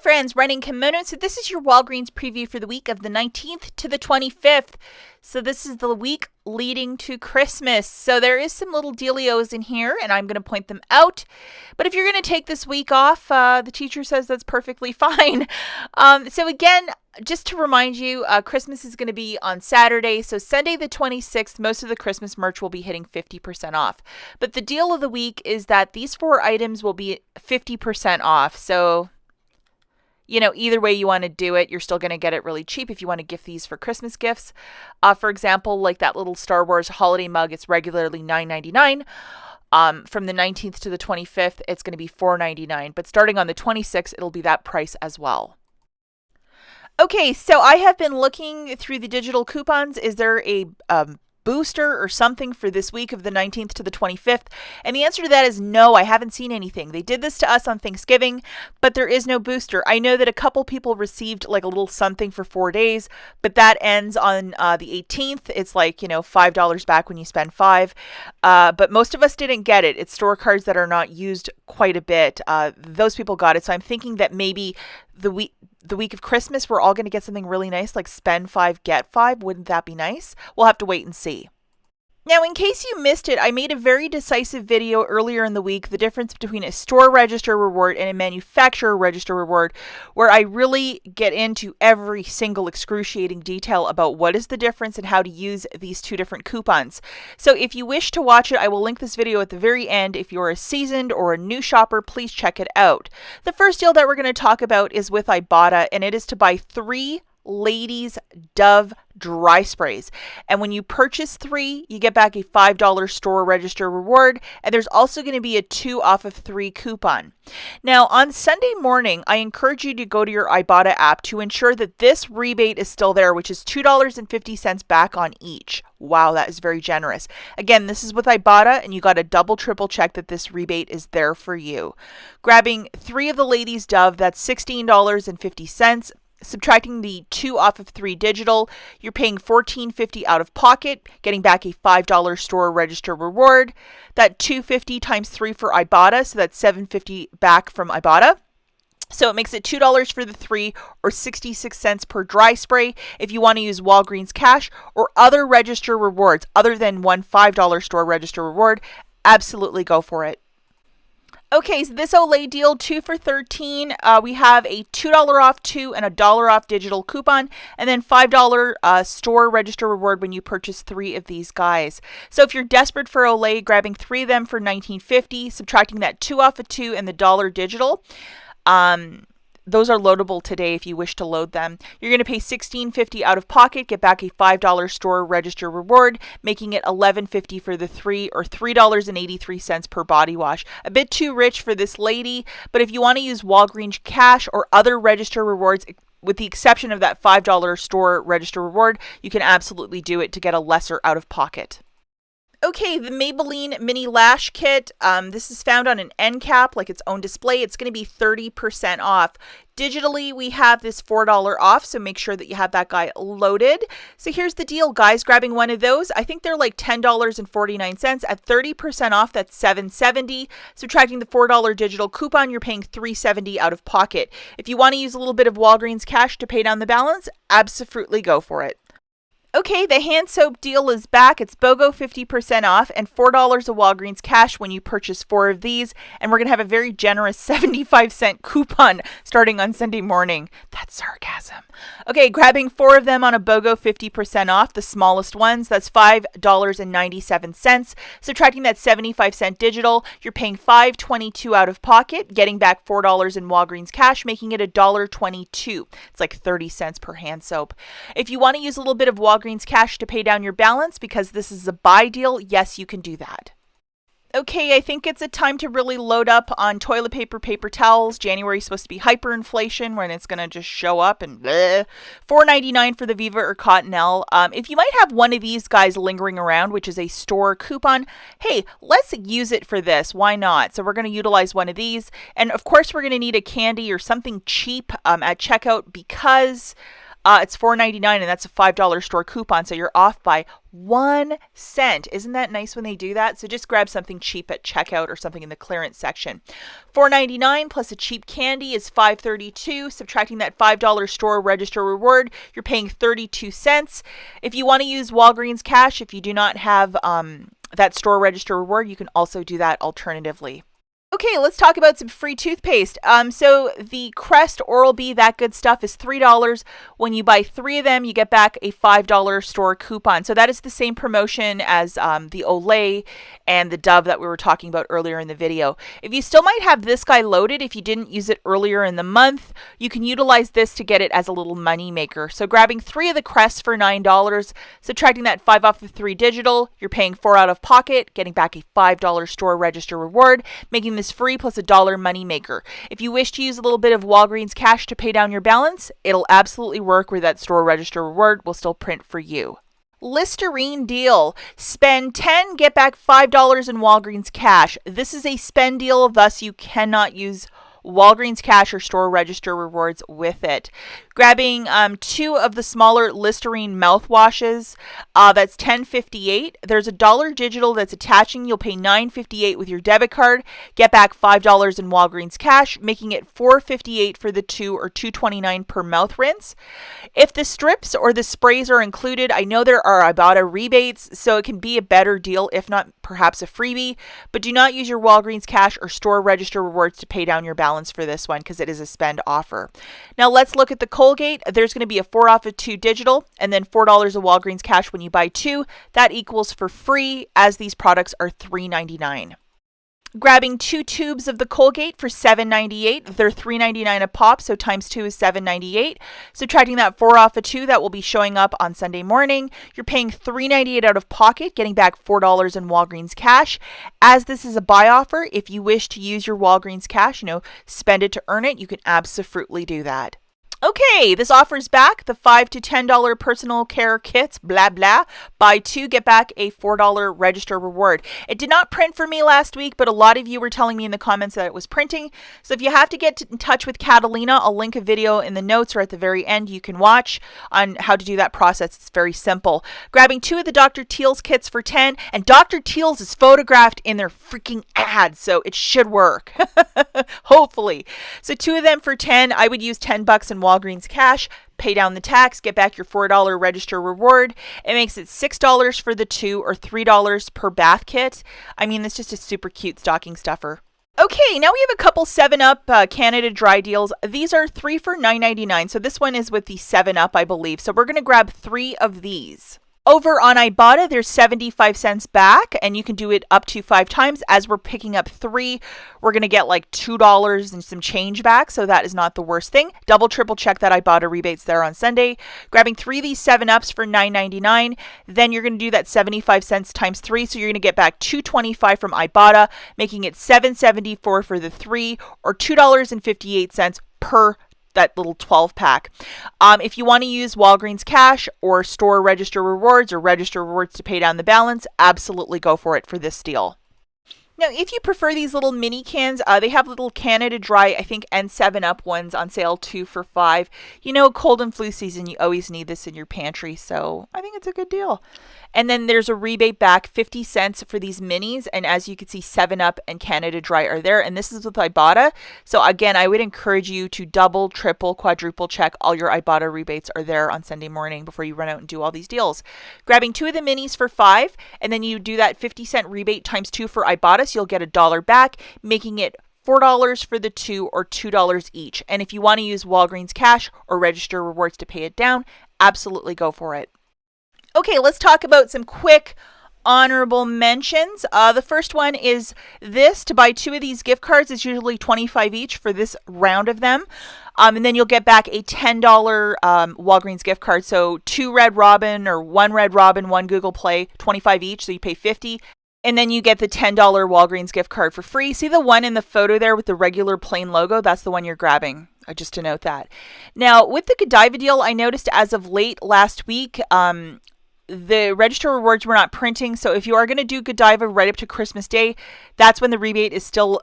Friends, running kimono. So this is your Walgreens preview for the week of the 19th to the 25th. So this is the week leading to Christmas. So there is some little dealios in here, and I'm going to point them out. But if you're going to take this week off, the teacher says that's perfectly fine. So again, just to remind you, Christmas is going to be on Saturday. So Sunday the 26th, most of the Christmas merch will be hitting 50% off. But the deal of the week is that these 4 items will be 50% off. So either way you want to do it, you're still going to get it really cheap if you want to gift these for Christmas gifts. For example, like that little Star Wars holiday mug, it's regularly $9.99. From the 19th to the 25th, it's going to be $4.99. But starting on the 26th, it'll be that price as well. Okay, so I have been looking through the digital coupons. Is there a booster or something for this week of the 19th to the 25th? And the answer to that is no, I haven't seen anything. They did this to us on Thanksgiving, but there is no booster. I know that a couple people received like a little something for 4 days, but that ends on the 18th. It's like, $5 back when you spend $5. But most of us didn't get it. It's store cards that are not used quite a bit. Those people got it. So I'm thinking that maybe the week of Christmas, we're all going to get something really nice, like spend 5, get 5. Wouldn't that be nice? We'll have to wait and see. Now, in case you missed it, I made a very decisive video earlier in the week, the difference between a store register reward and a manufacturer register reward, where I really get into every single excruciating detail about what is the difference and how to use these 2 different coupons. So if you wish to watch it, I will link this video at the very end. If you're a seasoned or a new shopper, please check it out. The first deal that we're going to talk about is with Ibotta, and it is to buy 3 Ladies Dove dry sprays. And when you purchase 3, you get back a $5 store register reward. And there's also going to be a 2 off of 3 coupon. Now, on Sunday morning, I encourage you to go to your Ibotta app to ensure that this rebate is still there, which is $2.50 back on each. Wow, that is very generous. Again, this is with Ibotta, and you got to double, triple check that this rebate is there for you. Grabbing 3 of the Ladies Dove, that's $16.50. Subtracting the 2 off of 3 digital, you're paying $14.50 out of pocket, getting back a $5 store register reward. That $2.50 times 3 for Ibotta, so that's $7.50 back from Ibotta. So it makes it $2 for the 3 or 66 cents per dry spray. If you want to use Walgreens cash or other register rewards other than one $5 store register reward, absolutely go for it. Okay, so this Olay deal, 2 for $13. We have a $2 off 2 and a $1 off digital coupon, and then $5 store register reward when you purchase 3 of these guys. So if you're desperate for Olay, grabbing 3 of them for $19.50, subtracting that 2 off of 2 and the $1 digital. Those are loadable today if you wish to load them. You're going to pay $16.50 out of pocket, get back a $5 store register reward, making it $11.50 for the 3 or $3.83 per body wash. A bit too rich for this lady, but if you want to use Walgreens cash or other register rewards, with the exception of that $5 store register reward, you can absolutely do it to get a lesser out of pocket. Okay, the Maybelline Mini Lash Kit. This is found on an end cap, like its own display. It's going to be 30% off. Digitally, we have this $4 off, so make sure that you have that guy loaded. So here's the deal, guys. Grabbing one of those, I think they're like $10.49. At 30% off, that's $7.70. Subtracting the $4 digital coupon, you're paying $3.70 out of pocket. If you want to use a little bit of Walgreens cash to pay down the balance, absolutely go for it. Okay, the hand soap deal is back. It's BOGO 50% off and $4 of Walgreens cash when you purchase 4 of these. And we're going to have a very generous 75-cent coupon starting on Sunday morning. That's sarcasm. Okay, grabbing 4 of them on a BOGO 50% off, the smallest ones, that's $5.97. Subtracting that 75-cent digital, you're paying $5.22 out of pocket, getting back $4 in Walgreens cash, making it $1.22. It's like 30 cents per hand soap. If you want to use a little bit of Walgreens cash to pay down your balance because this is a buy deal, yes, you can do that. Okay, I think it's a time to really load up on toilet paper, paper towels. January is supposed to be hyperinflation when it's going to just show up and bleh. $4.99 for the Viva or Cottonelle. If you might have one of these guys lingering around, which is a store coupon, hey, let's use it for this. Why not? So we're going to utilize one of these. And of course, we're going to need a candy or something cheap at checkout because It's $4.99, and that's a $5 store coupon, so you're off by 1 cent. Isn't that nice when they do that? So just grab something cheap at checkout or something in the clearance section. $4.99 plus a cheap candy is $5.32. Subtracting that $5 store register reward, you're paying 32 cents. If you want to use Walgreens cash, if you do not have that store register reward, you can also do that alternatively. Okay, let's talk about some free toothpaste. So the Crest Oral-B That Good Stuff is $3. When you buy 3 of them, you get back a $5 store coupon. So that is the same promotion as the Olay and the Dove that we were talking about earlier in the video. If you still might have this guy loaded, if you didn't use it earlier in the month, you can utilize this to get it as a little money maker. So grabbing 3 of the Crests for $9, subtracting that 5 off the 3 digital, you're paying 4 out of pocket, getting back a $5 store register reward, making this free plus a $1 money maker. If you wish to use a little bit of Walgreens cash to pay down your balance, it'll absolutely work where that store register reward will still print for you. Listerine deal. Spend $10, get back $5 in Walgreens cash. This is a spend deal, thus you cannot use Walgreens cash or store register rewards with it. Grabbing 2 of the smaller Listerine mouthwashes, that's $10.58. There's a $1 digital that's attaching. You'll pay $9.58 with your debit card. Get back $5 in Walgreens cash, making it $4.58 for the 2 or $2.29 per mouth rinse. If the strips or the sprays are included, I know there are Ibotta rebates, so it can be a better deal, if not perhaps a freebie, but do not use your Walgreens cash or store register rewards to pay down your balance for this one because it is a spend offer. Now let's look at the Colgate. There's going to be a 4 off of 2 digital and then $4 of Walgreens cash when you buy 2. That equals for free, as these products are $3.99. Grabbing 2 tubes of the Colgate for $7.98. They're $3.99 a pop, so times 2 is $7.98. Subtracting that 4 off of 2, that will be showing up on Sunday morning. You're paying $3.98 out of pocket, getting back $4 in Walgreens cash. As this is a buy offer, if you wish to use your Walgreens cash, spend it to earn it, you can absolutely do that. Okay, this offer's back. The $5 to $10 personal care kits, blah, blah. Buy 2, get back a $4 register reward. It did not print for me last week, but a lot of you were telling me in the comments that it was printing. So if you have to get in touch with Catalina, I'll link a video in the notes or at the very end you can watch on how to do that process. It's very simple. Grabbing 2 of the Dr. Teal's kits for $10, and Dr. Teal's is photographed in their freaking ad, so it should work. Hopefully. So 2 of them for $10. I would use $10 in Walgreens cash, pay down the tax, get back your $4 register reward. It makes it $6 for the 2 or $3 per bath kit. I mean, it's just a super cute stocking stuffer. Okay, now we have a couple 7-Up Canada Dry deals. These are 3 for $9.99. So this one is with the 7-Up, I believe. So we're going to grab 3 of these. Over on Ibotta, there's 75 cents back, and you can do it up to 5 times. As we're picking up 3, we're going to get like $2 and some change back, so that is not the worst thing. Double, triple check that Ibotta rebates there on Sunday. Grabbing 3 of these 7-Ups for $9.99. Then you're going to do that 75 cents times 3, so you're going to get back $2.25 from Ibotta, making it $7.74 for the 3, or $2.58 per that little 12 pack. If you want to use Walgreens cash or store register rewards or register rewards to pay down the balance, absolutely go for it for this deal. Now, if you prefer these little mini cans, they have little Canada Dry, I think, and 7-Up ones on sale, 2 for $5. Cold and flu season, you always need this in your pantry, so I think it's a good deal. And then there's a rebate back, 50 cents for these minis. And as you can see, 7-Up and Canada Dry are there. And this is with Ibotta. So again, I would encourage you to double, triple, quadruple check all your Ibotta rebates are there on Sunday morning before you run out and do all these deals. Grabbing 2 of the minis for $5, and then you do that 50-cent rebate times 2 for Ibotta. So you'll get $1 back, making it $4 for the 2 or $2 each. And if you want to use Walgreens cash or register rewards to pay it down, absolutely go for it. Okay, let's talk about some quick honorable mentions. The first one is this. To buy 2 of these gift cards is usually $25 each for this round of them. And then you'll get back a $10 Walgreens gift card. So 2 Red Robin or 1 Red Robin, 1 Google Play, $25 each. So you pay $50. And then you get the $10 Walgreens gift card for free. See the one in the photo there with the regular plain logo? That's the one you're grabbing. Just to note that. Now, with the Godiva deal, I noticed as of late last week, the register rewards were not printing, so if you are going to do Godiva right up to Christmas Day, that's when the rebate is still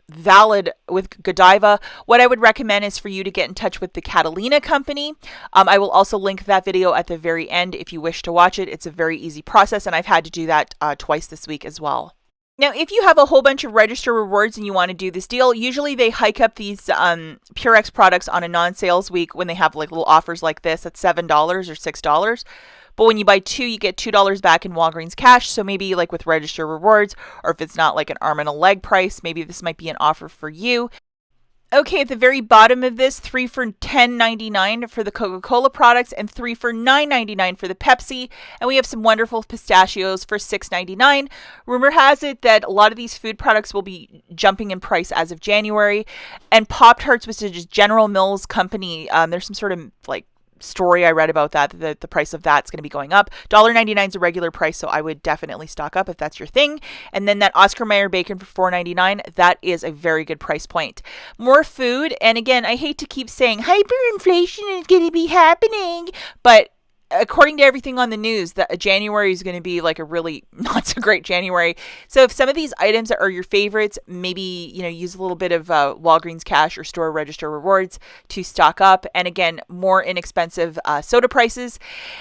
valid with Godiva. What I would recommend is for you to get in touch with the Catalina company. I will also link that video at the very end if you wish to watch it. It's a very easy process, and I've had to do that twice this week as well. Now, if you have a whole bunch of register rewards and you want to do this deal, usually they hike up these Purex products on a non-sales week when they have like little offers like this at $7 or $6. But when you buy 2, you get $2 back in Walgreens cash. So maybe like with register rewards, or if it's not like an arm and a leg price, maybe this might be an offer for you. Okay, at the very bottom of this, 3 for $10.99 for the Coca-Cola products and 3 for $9.99 for the Pepsi. And we have some wonderful pistachios for $6.99. Rumor has it that a lot of these food products will be jumping in price as of January. And Pop-Tarts, which is just General Mills company, there's some sort of like story I read about that the price of that's going to be going up. $1.99 is a regular price, so I would definitely stock up if that's your thing. And then that Oscar Mayer bacon for $4.99, that is a very good price point. More food, and again, I hate to keep saying hyperinflation is going to be happening, but according to everything on the news, that January is going to be like a really not so great January. So if some of these items are your favorites, maybe, use a little bit of Walgreens cash or store register rewards to stock up. And again, more inexpensive soda prices.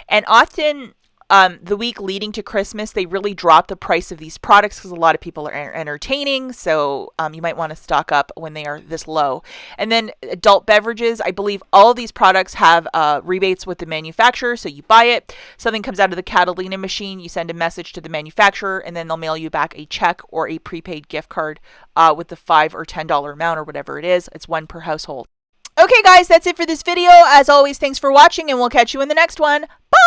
And often the week leading to Christmas, they really drop the price of these products because a lot of people are entertaining. So you might want to stock up when they are this low. And then adult beverages, I believe all of these products have rebates with the manufacturer. So you buy it, something comes out of the Catalina machine, you send a message to the manufacturer, and then they'll mail you back a check or a prepaid gift card with the $5 or $10 amount or whatever it is. It's one per household. Okay, guys, that's it for this video. As always, thanks for watching, and we'll catch you in the next one. Bye!